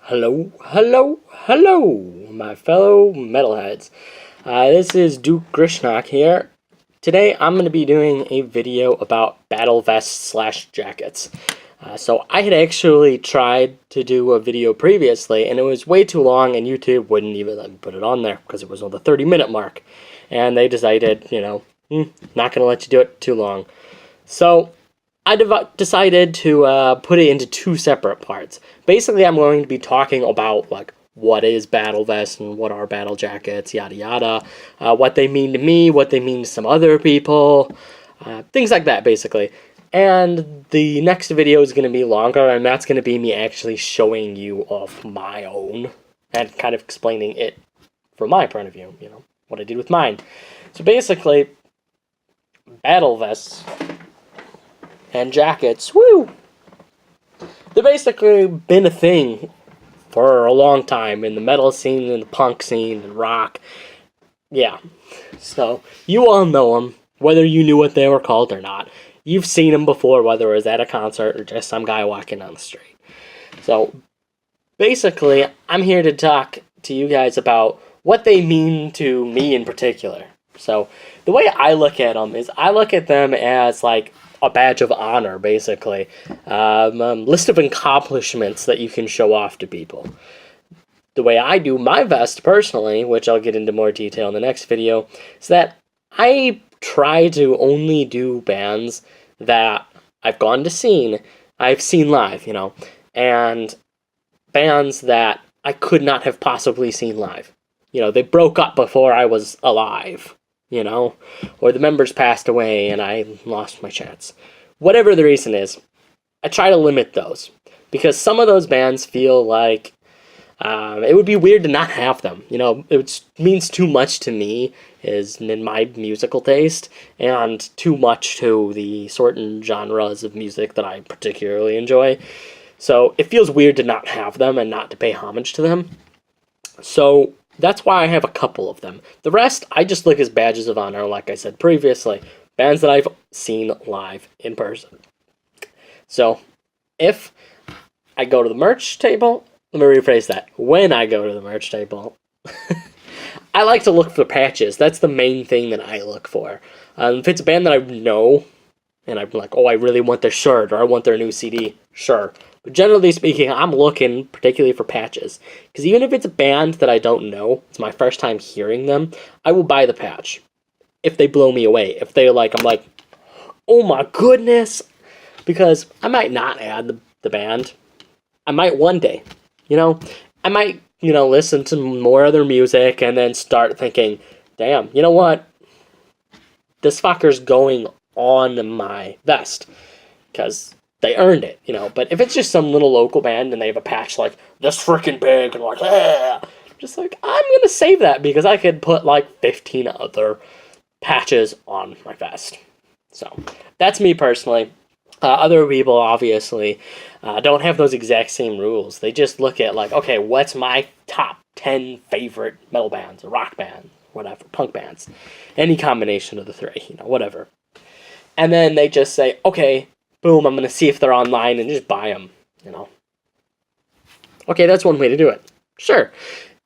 Hello, my fellow metalheads. This is Duke Grishnak here. Today I'm going to be doing a video about battle vests slash jackets. So I had actually tried to do a video previously, and it was way too long, and YouTube wouldn't even let me put it on there because it was on the 30-minute mark. And they decided, not going to let you do it too long. So I decided to put it into two separate parts. Basically, I'm going to be talking about, what is battle vests and what are battle jackets, yada yada, what they mean to me, what they mean to some other people, things like that, basically. And the next video is going to be longer, and that's going to be me actually showing you off my own and kind of explaining it from my point of view, what I did with mine. So basically, battle vests and jackets, woo! They've basically been a thing for a long time in the metal scene, in the punk scene, and rock. Yeah. So, you all know them, whether you knew what they were called or not. You've seen them before, whether it was at a concert or just some guy walking down the street. So, basically, I'm here to talk to you guys about what they mean to me in particular. So, the way I look at them is I look at them as, a badge of honor, basically. List of accomplishments that you can show off to people. The way I do my vest, personally, which I'll get into more detail in the next video, is that I try to only do bands that I've I've seen live, and bands that I could not have possibly seen live. They broke up before I was alive. Or the members passed away and I lost my chance. Whatever the reason is, I try to limit those. Because some of those bands feel like it would be weird to not have them. It means too much to me is in my musical taste, and too much to the certain genres of music that I particularly enjoy. So it feels weird to not have them and not to pay homage to them. So that's why I have a couple of them. The rest, I just look as badges of honor, like I said previously. Bands that I've seen live in person. So, if I go to the merch table, let me rephrase that. When I go to the merch table, I like to look for patches. That's the main thing that I look for. If it's a band that I know, and I'm like, oh, I really want their shirt, or I want their new CD, sure. But generally speaking, I'm looking particularly for patches. Because even if it's a band that I don't know, it's my first time hearing them, I will buy the patch. If they blow me away. If I'm like, oh my goodness. Because I might not add the band. I might one day. I might, listen to more of their music and then start thinking, damn, you know what? This fucker's going on my vest. Because they earned it, But if it's just some little local band and they have a patch this freaking big and just I'm gonna save that because I could put 15 other patches on my vest. So that's me personally. Other people obviously don't have those exact same rules. They just look at okay, what's my top 10 favorite metal bands or rock bands, whatever, punk bands, any combination of the three, whatever. And then they just say, okay, boom, I'm going to see if they're online and just buy them, Okay, that's one way to do it. Sure.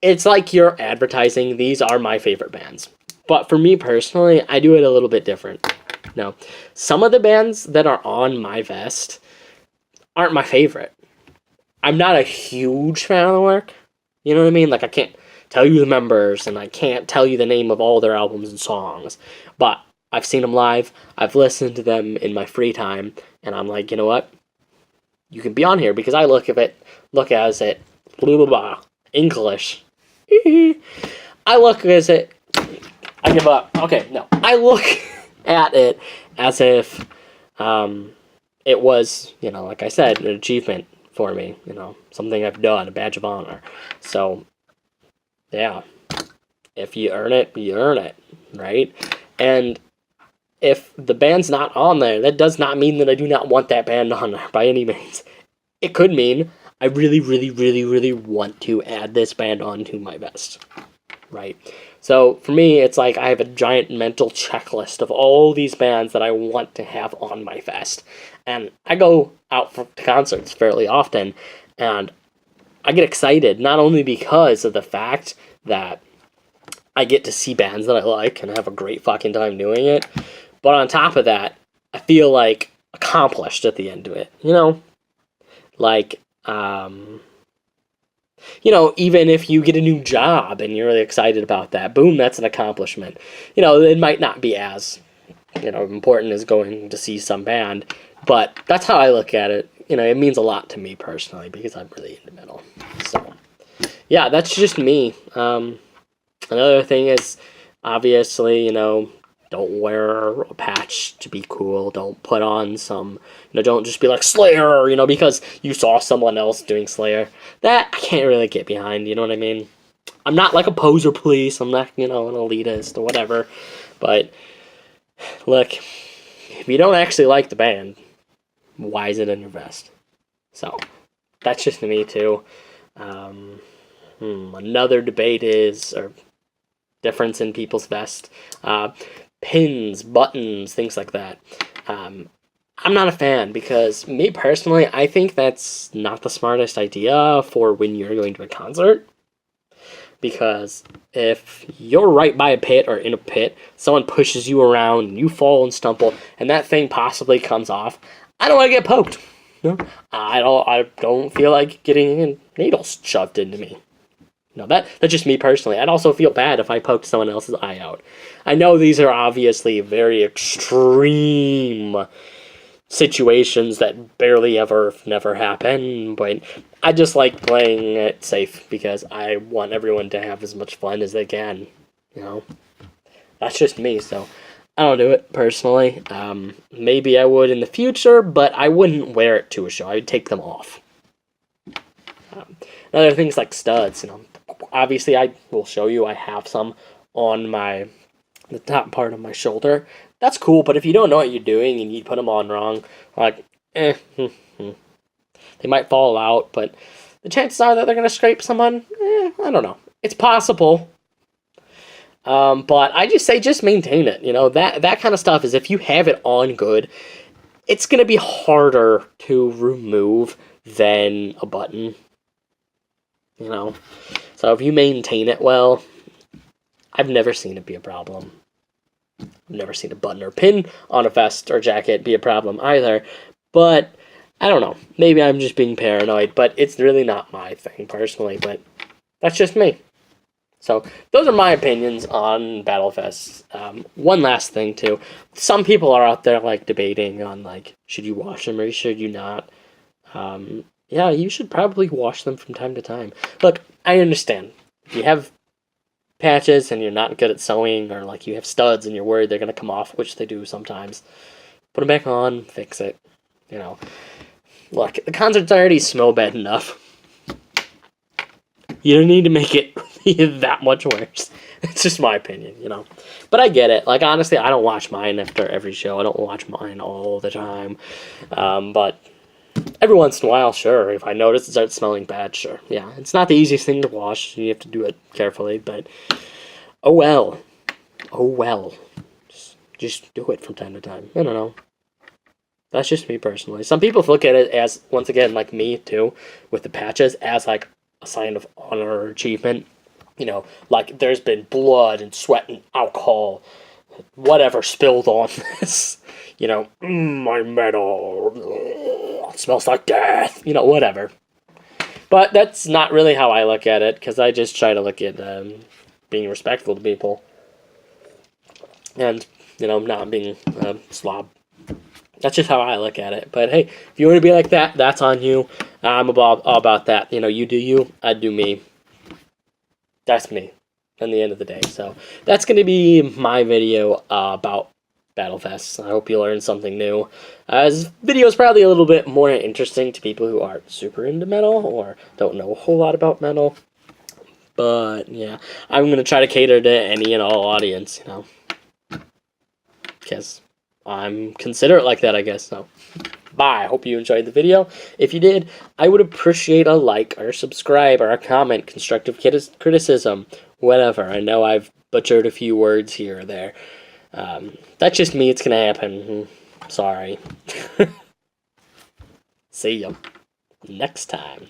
It's like you're advertising, these are my favorite bands. But for me personally, I do it a little bit different. Now, some of the bands that are on my vest aren't my favorite. I'm not a huge fan of the work. You know what I mean? I can't tell you the members, and I can't tell you the name of all their albums and songs. But I've seen them live, I've listened to them in my free time, and I'm like, you know what? You can be on here because I look as it, blah, blah, blah, English. I look as it, I give up. Okay, no. I look at it as if it was, like I said, an achievement for me, something I've done, a badge of honor. So, yeah. If you earn it, you earn it, right? And if the band's not on there, that does not mean that I do not want that band on there by any means. It could mean I really, really, really, really want to add this band onto my vest, right? So for me, it's I have a giant mental checklist of all these bands that I want to have on my vest. And I go out to concerts fairly often, and I get excited not only because of the fact that I get to see bands that I like and have a great fucking time doing it, but on top of that, I feel like accomplished at the end of it. You know, like you know, even if you get a new job and you're really excited about that, boom, that's an accomplishment. You know, it might not be as, you know, important as going to see some band, but that's how I look at it. You know, it means a lot to me personally because I'm really into metal. So, yeah, that's just me. Another thing is, obviously, you know, don't wear a patch to be cool. Don't put on some, you know, don't just be like Slayer, you know, because you saw someone else doing Slayer. That I can't really get behind, you know what I mean? I'm not like a poser police. I'm not, you know, an elitist or whatever. But, look, if you don't actually like the band, why is it in your vest? So, that's just me, too. Another debate is, or difference in people's vest. Pins, buttons, things like that. I'm not a fan because, me personally, I think that's not the smartest idea for when you're going to a concert. Because if you're right by a pit or in a pit, someone pushes you around and you fall and stumble, and that thing possibly comes off, I don't want to get poked. No, I don't feel like getting needles shoved into me. No, that's just me personally. I'd also feel bad if I poked someone else's eye out. I know these are obviously very extreme situations that barely ever, never happen, but I just like playing it safe because I want everyone to have as much fun as they can, you know? That's just me, so I don't do it personally. Maybe I would in the future, but I wouldn't wear it to a show. I would take them off. Other things like studs, you know. Obviously, I will show you I have some on the top part of my shoulder. That's cool, but if you don't know what you're doing and you put them on wrong, like, they might fall out, but the chances are that they're going to scrape someone, I don't know. It's possible. But I just say just maintain it. You know, that kind of stuff is if you have it on good, it's going to be harder to remove than a button. You know, so if you maintain it well, I've never seen it be a problem. I've never seen a button or pin on a vest or jacket be a problem either. But I don't know. Maybe I'm just being paranoid, but it's really not my thing personally. But that's just me. So those are my opinions on Battlefest. One last thing too. Some people are out there like debating on like, should you wash them or should you not? Yeah, you should probably wash them from time to time. Look, I understand. If you have patches and you're not good at sewing, or like you have studs and you're worried they're going to come off, which they do sometimes, put them back on, fix it. You know, look, the concerts already smell bad enough. You don't need to make it that much worse. It's just my opinion, you know. But I get it. Like, honestly, I don't watch mine after every show. I don't watch mine all the time. But every once in a while, sure. If I notice it starts smelling bad, sure. Yeah, it's not the easiest thing to wash. You have to do it carefully, but oh well. Oh well. Just do it from time to time. I don't know. That's just me personally. Some people look at it as, once again, like me too, with the patches, as like a sign of honor or achievement. You know, like there's been blood and sweat and alcohol, whatever, spilled on this. You know, my metal, it smells like death. You know, whatever. But that's not really how I look at it, because I just try to look at being respectful to people. And, you know, not being a slob. That's just how I look at it. But hey, if you want to be like that, that's on you. I'm all about that. You know, you do you, I do me. That's me, in the end of the day. So that's going to be my video about Battlefest. I hope you learned something new. This video is probably a little bit more interesting to people who aren't super into metal or don't know a whole lot about metal. But yeah, I'm going to try to cater to any and all audience, you know. Because I'm considerate like that, I guess. So, bye. I hope you enjoyed the video. If you did, I would appreciate a like or subscribe or a comment, constructive criticism, whatever. I know I've butchered a few words here or there. That's just me. It's going to happen. Sorry. See ya next time.